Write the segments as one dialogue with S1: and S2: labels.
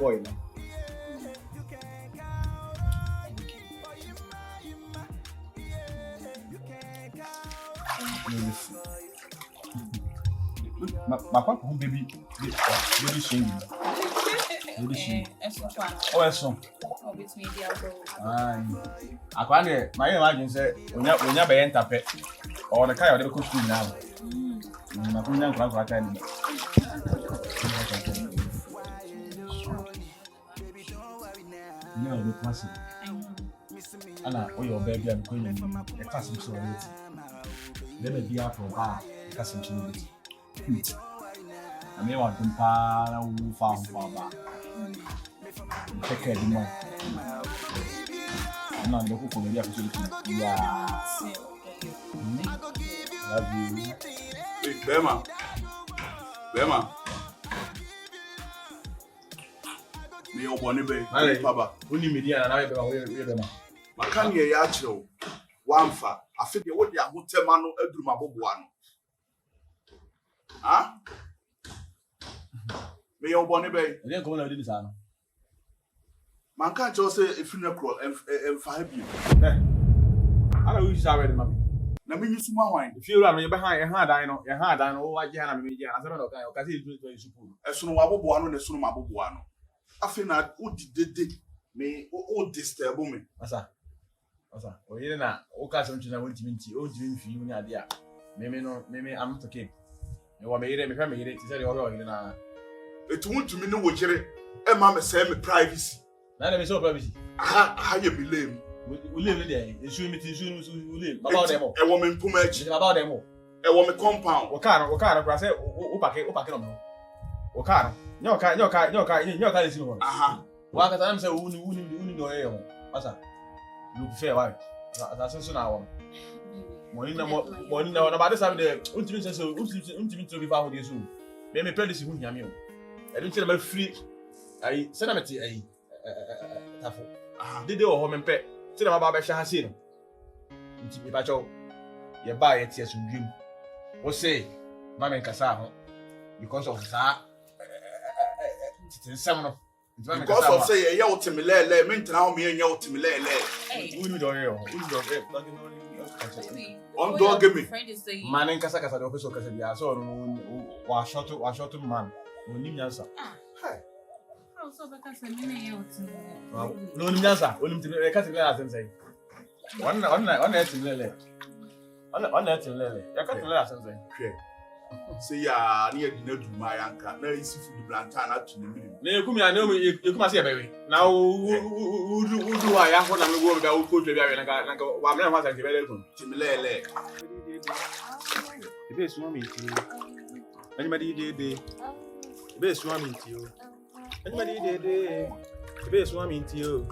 S1: boy now. My papa who baby sing. Baby sing. Oh, that's so.
S2: Oh, it's me, the
S1: I can't. My imagine say when you be enter pet or the kind of the school now. My couldn't grant what time. No, the classic. Anna, oh your baby, I'm going to class him so late. Let me be up for bar, class him so late. I may want to pay who found for bar. Take care of the money. I'm not looking for the opportunity. Yeah. Love you.
S3: Hey, Bema. Me o boni be. Papa.
S1: Only media and I be Bema.
S3: Makani ya chiro. Wamfa. Afide wo de ahotema no aduru maboboa no. Ah? Me o boni be.
S1: E dey come na dey say no.
S3: Man can't just say if you know and 5 years.
S1: I don't use already, mammy.
S3: Na me use my wine.
S1: If you run me behind your hand, I know, what you have me, I don't know, because he's doing very super.
S3: As soon as Wabuano, the soon Mabuano. I feel not what did me all disturb me.
S1: Massa, or you know, all kinds of things I want to meet you, old dream for you, Nadia. Maybe I'm not okay. You want me to make me, it's very all right.
S3: It won't to me no what you're a mamma say me privacy.
S1: None of it's so privacy.
S3: How you believe?
S1: We live there. It's soon we live. About them all.
S3: A woman pumage.
S1: About them all.
S3: A woman compound.
S1: What kind of say, Opake, what kind? Your car is you. Aha. What can I say? Who know you? Massa. Look fair, right? That's also now. Morning, about this time, the ultimate to be found with you soon. Maybe Pedis who Nyame. I don't tell about free. I send them a tafu. Did they all home and pet? Tell them about Besha Hasin. Inti Pacho. You buy it, yes, you dream. What say, Mamma Casa? Because of that, it's seven.
S3: Because of say, a yacht to me, meant now me and yacht to me.
S1: Who don't hear?
S3: On dog give me.
S1: Man in Casacas, the officer, Casadia, so was shot to man. We need answer. No, answer. Only to the Casadia and say. One night in Lele. On that in Lele. I can't let us say.
S3: Say, ya near dinner to my anchor. No, it's food Blantana to the middle.
S1: You come, I know you come and see a baby. Now, who do I have one of the world that will put the baby like one man was at the very room? Timele. The best woman to anybody did the best woman to you. Anybody did the best woman to you.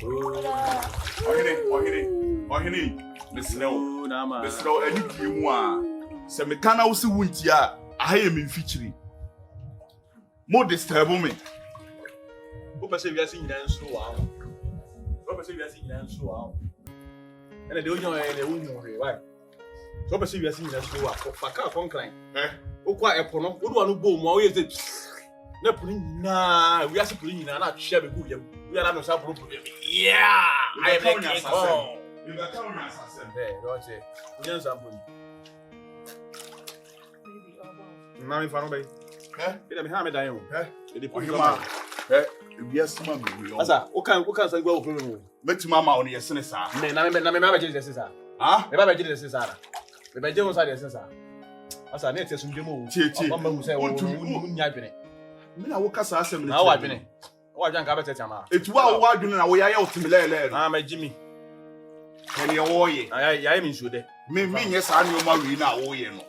S1: Oh, Miss Snow, and you se me kana wo se wunti a ahaye me mfichiri mo disturb me wo pese wiase nyina nso wa wo pese wiase nyina nso wa ene de onyo ene wunyo he why so pese wiase nyina nso wa fa ka konkran wo kwa epo no wo do anu bo mu a wo yeze na puli nyina wiase puli nyina na twia be gu yam wi ana no sa pro yeah I am like you got tell me assassin there don't say we just sample na me fa no be ida me ha me dan o e dey put ma yes ma be o asa o kan san gwa o fun mo metima ma o ne yesene sa na me ba je yesene sa me ba je yesene sa me ba je won sa yesene sa asa na etesu ndem o o ma hu say o nya dwene me na wo kasa asem na wa dwene o wa dwan ka betete ama etu wa dwene na wo ya ya otimilele na ma jimi ene wo ye ya mi nsude me nye sa ne o ma wi na wo ye no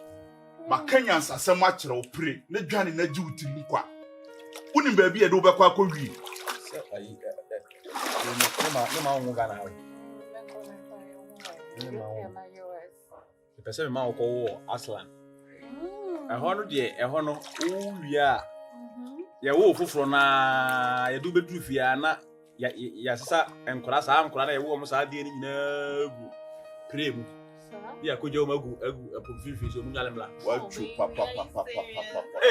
S1: makanya nsasem akere opre na dwane na ji utimi kwa unim ba bi e do bekwa akɔwi ayi ne ma wo gana hawe pese me ma wo ko aslan ɛhɔ no de ɛhɔ no wo wia ya wo foforo na ya do beduru fia na ya sesa enkora sa ankora na ya wo mo sa de ni nyina gu premu ya ko je o magu apu so munyale mla wachu papa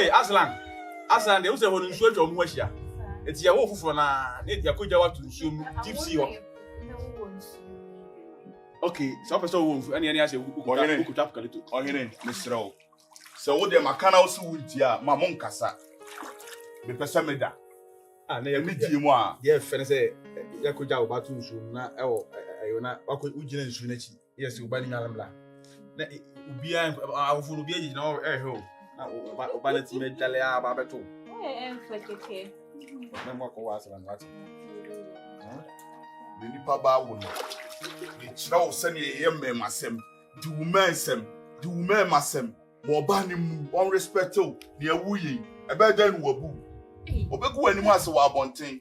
S1: eh aslan de wo se ho nsu atwa mo ahia It's your wolf for now. Need your could to assume gypsy. Okay, so person wolf any as you could tap to or here Mr. So what the Macana also would ya, Mamon Cassa. The Pesameda. And they meet you more. Dear friend, say, Yakuja about to soon. Now, I not Ujin Sunechi. Yes, you banning Alambla. Be I will be in our air home. Bannet Metalia Babato. The Papa would. It's now sending a young man, Massem. Do man sem, do man Massem. More banning, unrespectful, near Wooying, a better than Wabu. Obeku any master wa bonten.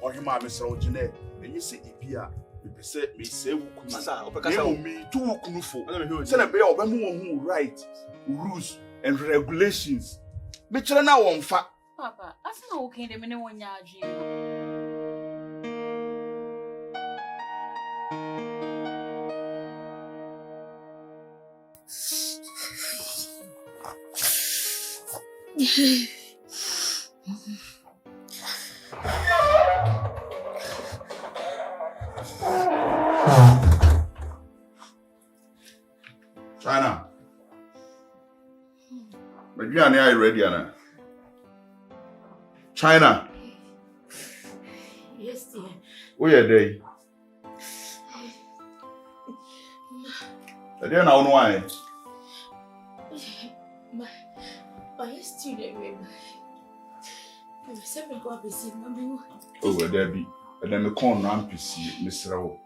S1: Or him, Mr. Ginel. And you see, Ipia, me say, Massa, Opeka, me too kunufo. Send a bear of who right rules and regulations. Mitchell now on fat.
S2: Papa, that's not okay. The minute when you're
S3: China. But you are ready, Anna. China.
S2: Yes, dear.
S3: Where are they? I don't know why.
S2: My student, I'm seven go up and see Mammy.
S3: Oh, there be. And then me call Nampisi, Mr. O.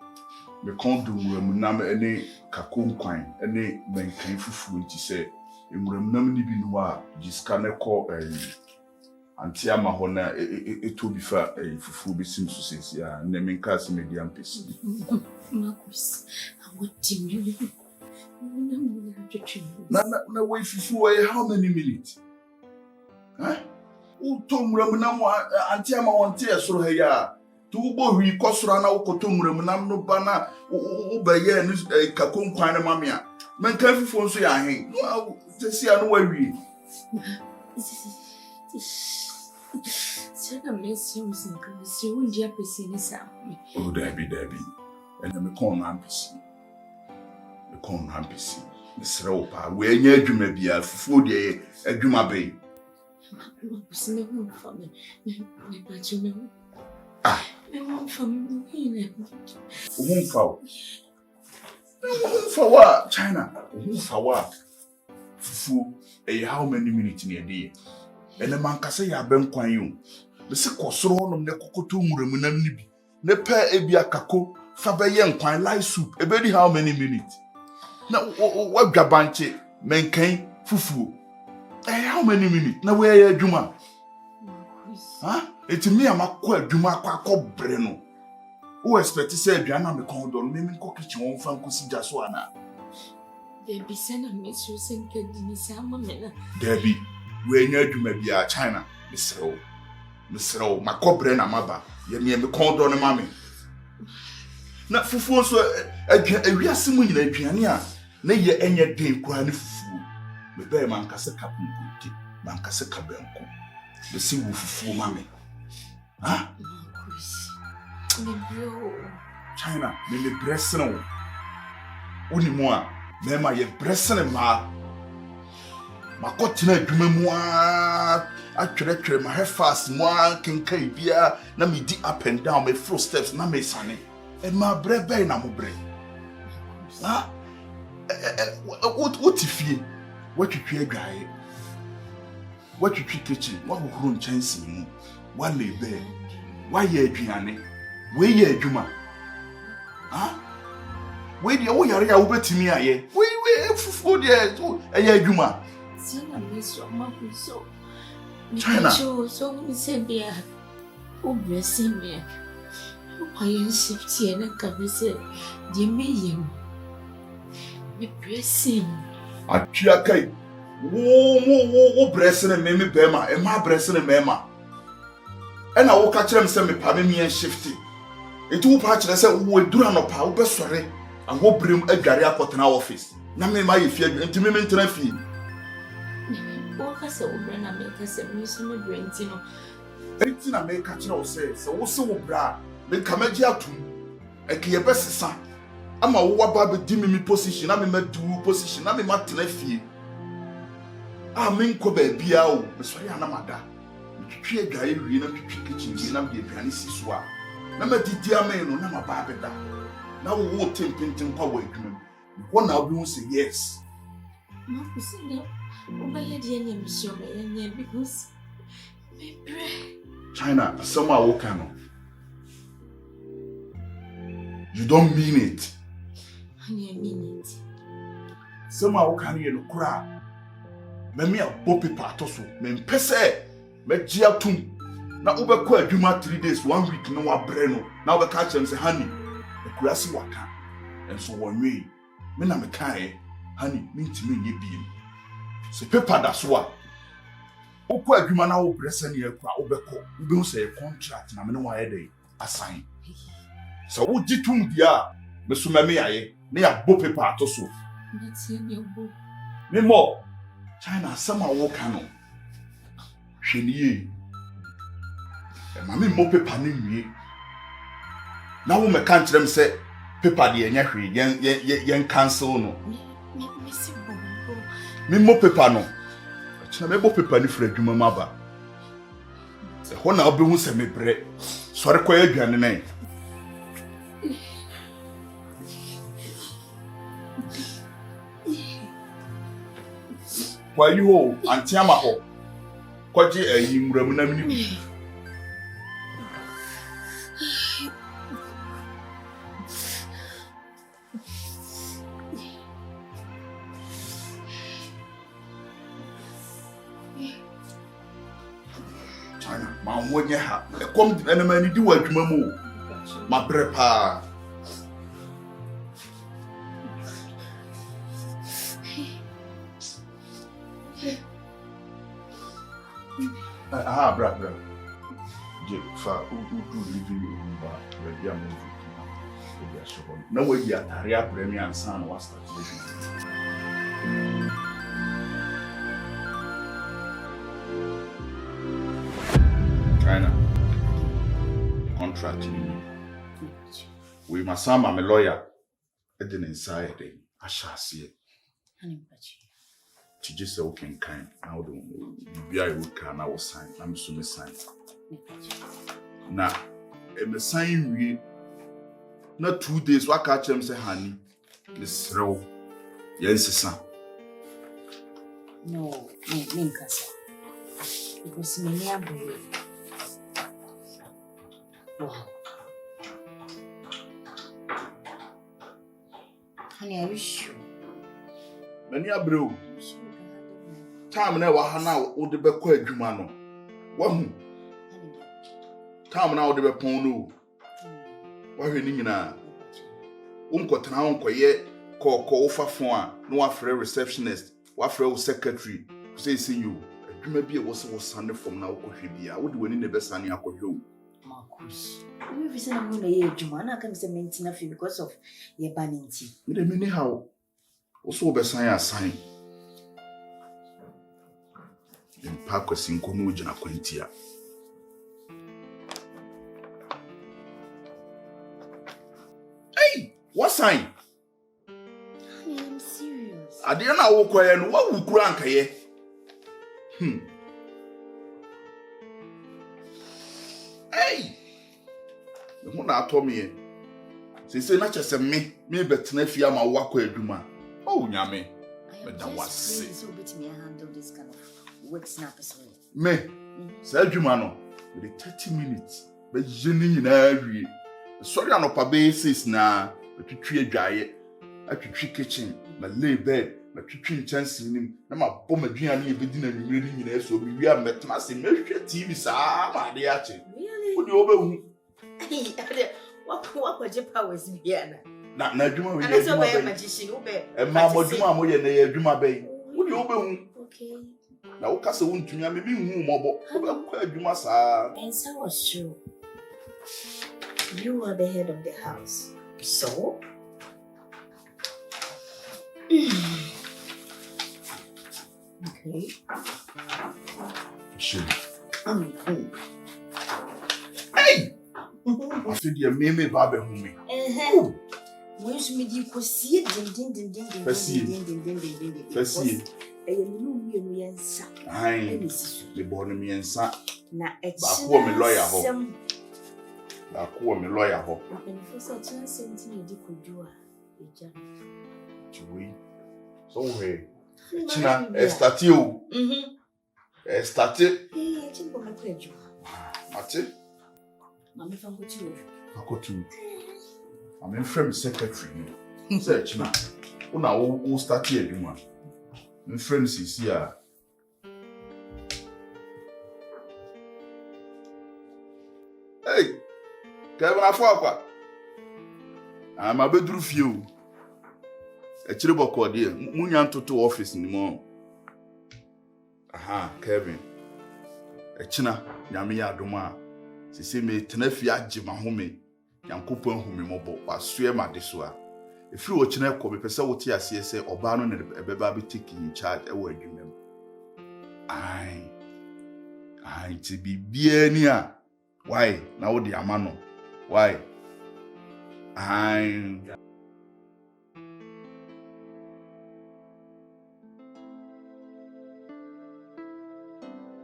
S3: Me call do Munam any Kakun Quine, any men came for food to say, in Ramnamini Binois, Giscane call a Antiama Hona, it will be fair a fufu seems to say, yeah, naming Cassie Medium Piece.
S2: Marcus, I want to you.
S3: No way for how many minutes? Huh? Who told Ramunam Antiama on tears through her yard? Two boy, Cosrana, Cotum Ramunam no banner, Ubaye, and a Kakun Quine Mamia. Man can't phone say I hang. No, to see I know where we.
S2: Sir, I miss you, because you wouldn't have seen this out.
S3: Oh, Debbie. And then me call Nampisi. Me call Nampisi. Miss Ropa, where you may be a food a Juma Bay. Ah, for what? China, for what? Fufu, how many minutes in a day? And the man can say, I been quite you. The sick was thrown on the cocotum remunanibi. Ne pair ebia kako, fabayan quite light soup, a very how many minutes? Now, what gabanche, men came, fufu. How many minutes? Now, where are Juma? Huh? It's me, I'm a quack, Juma quack, Breno. Who expect to say, Diana, me condon, naming cockage won't find Kusijaswana.
S2: There be sent a mistress and Kedini Salmon.
S3: Debbie, where you may be a China, Miss Rowe, my cobrena maba, ye me condon, mammy. Not for force, a real simon in a piania, nay, ye any day crying fool. Me bear man cassa capin, man cassa cabenco. The sea will fool, mammy. Ah, China, me breast no. Only more, Mamma, ye breast and ma. My cotton, I tread my hair fast, one can carry beer, na me deep up and down my footsteps, na me sunny, and my bread bay na mo bread. Ah, what if ye? What you create, guy? What you treat kitchen? What will run chance in? What lay there? Why ye Adriane? Where ye Juma? Ah, where the old area over to me, aye? We for dear, a ye Juma. China,
S2: so we said, dear, oh, blessing me. I am 50 and a couple said, dear me, be blessing.
S3: A chiakai. Whoa, blessing and Mammy Bema, and my blessing and Mamma. And I will catch them send me pardon and shifty. It will patch and say, we do not power, but sorry, and will bring a Garia pot in our office. Name my fear into me to fee.
S2: Walk us over and I make us a museum of brains,
S3: Anything I make catch you say, so what's so bra? Make Kamagia too. A key best son. I'm a wabba dimmy position, I'm a do position, I'm a matlefi. I mean, Kobe Biao, Miss Rihanna. Tue dwae wie na twitwi kitchen na me pianisi so a na ma didi amen no na ma ba beda na wo tempintin kwa wa adwuma wo na obi hu say yes
S2: ma ko se ne oba ye de nyam so me nyam because me pray
S3: China some a wo kan no you don't mean it
S2: I mean it
S3: some a wo kan ye no kura me a bo paper to so me mpese Mejia tum na ubekwa adwuma 3 days 1 week no wabre no na ubeka chem say honey ekurasi waka enso wonwe me na me kai honey mintimi nye biem se paper da so a ukwa adwuma na wo brese ne akwa ubekọ ubehu say contract na me no wa yede assign so wo gitum dia me so me yaye ne ya bo paper atoso
S2: nti ne bo
S3: me mo China sama wo kanu Sheniye. Mami mo paper ni wie. Na wo me kan kyerem se paper de enya hwe yen cancel no.
S2: Me si bo.
S3: Me mo paper no. Achina me bo paper ni fra adwuma maba. Se ho na obehu se me bre. Sori kwa aduane nan. Kwa you antiama ho. Kwaje ayi muramu na mini China ma wonye ha ekom na ma ni di wa adwuma mu ma bre pa bra. Je fa u living room ba ready am to be sure. Na we ya area premier and san was start China contract me. We must am a lawyer at the inside I shall see it. To just say okay kind now do be I would can I will sign I'm so me sign na me sign we na 2 days what catch him say honey this row yes
S2: no me kasa because me near boy honey are you sure
S3: many abrew time na wa ha na wo de be kwa adwuma no wa hu time na wo de be pon no wa hwe ni nyina unkotena unkoye ko wo fafon a no wa frɛ receptionist wa frɛ wo secretary say you adwuma bi e wo se wo sane from na wo kohwe bia wo de wani ne be sane akohwe o
S2: Marcus we be say na mo na ye adwuma na kan say mentina fi because of ye banenti
S3: me de me ni how wo so be sane asan in park was in Kono Jana Quintia. Hey, what sign?
S2: I'm serious.
S3: I didn't know what would crank ye. Hey, the one I told me. They say not just me but Nefia my walk with Duma. Oh, Nyame, but that was so bit me handle this kind of work snappers way. Me, say Jumano, with 30 minutes, but Jenny in every sorry, on a basis now, but you tree a giant, I could tree kitchen, my lay bed, my kitchen chance in him, and my bomb a giant within a reading in so we are met mass in measure TV, sir, my dear. Really? Would you over? What was your powers in here? Not Najuma, and I saw my magician, and Mamma Juma, and Juma Bay. Would you over? Okay. Now, Casa won't you me be mobile?
S2: And so was true. You are the head of the house. So? Okay.
S3: Sure. I feel the meme baby home.
S2: Once me di ko see din.
S3: Fesi.
S2: Me yensa.
S3: Aye. Me born me yensa.
S2: Na echi.
S3: Ba ko me lawyer ho.
S2: Na penifo se chance nti di kodu a eja.
S3: Chiwi. So we. China estati o. Estati.
S2: Echi bo me ko eju.
S3: Ate.
S2: Mami fa ko ti o.
S3: Akotu. I'm in frame secretary. Say China. Una o start here adwuma. In friends is here. Hey. Kelvina kwa. I'm a bedroom few. A chiribo code here. Munya ntoto office ni mo. Aha, Kevin. A China, Nyame ya adoma. Sisi me tenafi agima home. Yankopon home mobo wasue made so a. Efiri wo China ko be pese wo ti ase se oba no ne ebeba be take in charge e wo adwumam. Ai ti bibia ni a. Why? Na wo di amano. Why?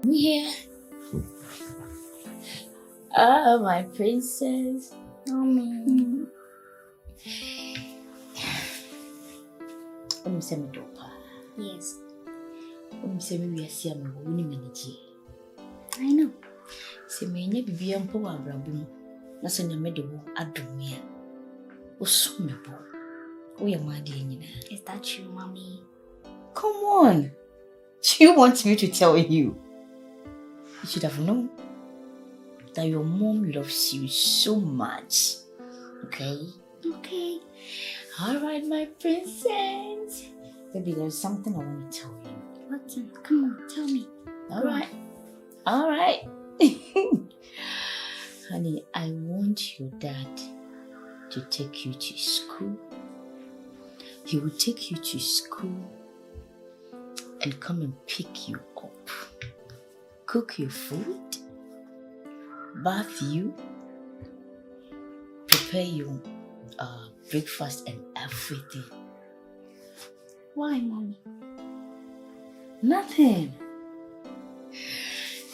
S2: Here. Oh, my princess.
S4: Mommy.
S2: Semi dopa.
S4: Yes.
S2: Semi we see am woni meniji.
S4: I know.
S2: Semi nya bibia mpo wa abrabum. Na se nya mede wo adomia. Wo sumebo. Wo ye made nyina.
S4: Is that true, Mommy?
S2: Come on. Do you want me to tell you? You should have known that your mom loves you so much. Okay?
S4: Okay.
S2: All right, my princess. Baby, there's something I want to tell you.
S4: What's it? Come on, tell me.
S2: All right. Honey, I want your dad to take you to school. He will take you to school and come and pick you up. Cook your food, bath you, prepare you breakfast and everything.
S4: Why, Mommy?
S2: Nothing.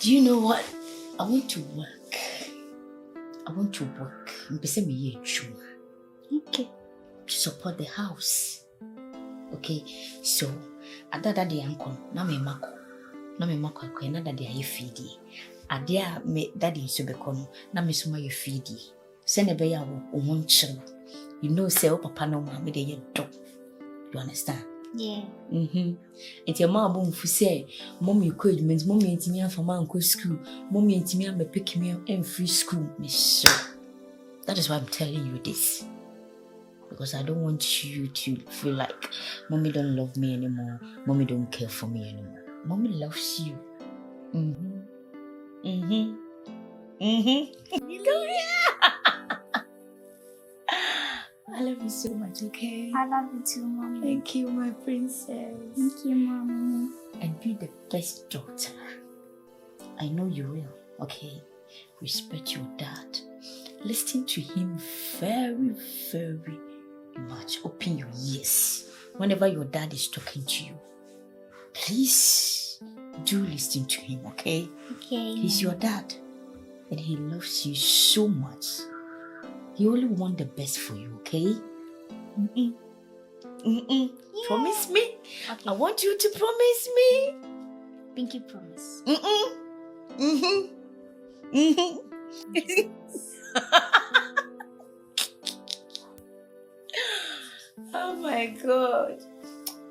S2: Do you know what? I want to work.
S4: Okay.
S2: To support the house. Okay, so adada de uncle, na me mako na dada ye feedi. Adia me daddy so be kono, na me so ma ye feedi. Send be ya wo wonchiro. You know say papa no ma me de ye do. You understand?
S4: Yeah.
S2: Enti ma abu mfu say mom you could means mom ntimi afa ma nko school, mom ntimi am pick me in free school me so. That is why I'm telling you this. Because I don't want you to feel like mommy don't love me anymore, mommy don't care for me anymore. Mommy loves you. I love you so much, okay?
S4: I love you too, Mommy.
S2: Thank you, my princess.
S4: Thank you, Mommy.
S2: And be the best daughter. I know you will, okay? Respect your dad. Listen to him very, very much. Open your ears whenever your dad is talking to you. Please do listen to him, okay?
S4: Okay.
S2: He's your dad and he loves you so much. He only wants the best for you, okay?
S4: Yeah.
S2: Promise me.
S4: Okay.
S2: I want you to promise me.
S4: Pinky promise.
S2: Oh my God.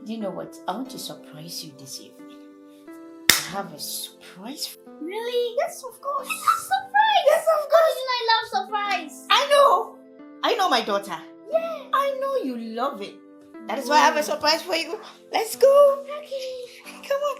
S2: Do you know what? I want to surprise you this evening. I have a surprise.
S4: Really? Yes, of course. Surprise! Yes, of course. I love surprise.
S2: I know my daughter.
S4: Yeah.
S2: I know you love it. That is why I have a surprise for you. Let's go.
S4: Okay.
S2: Come on.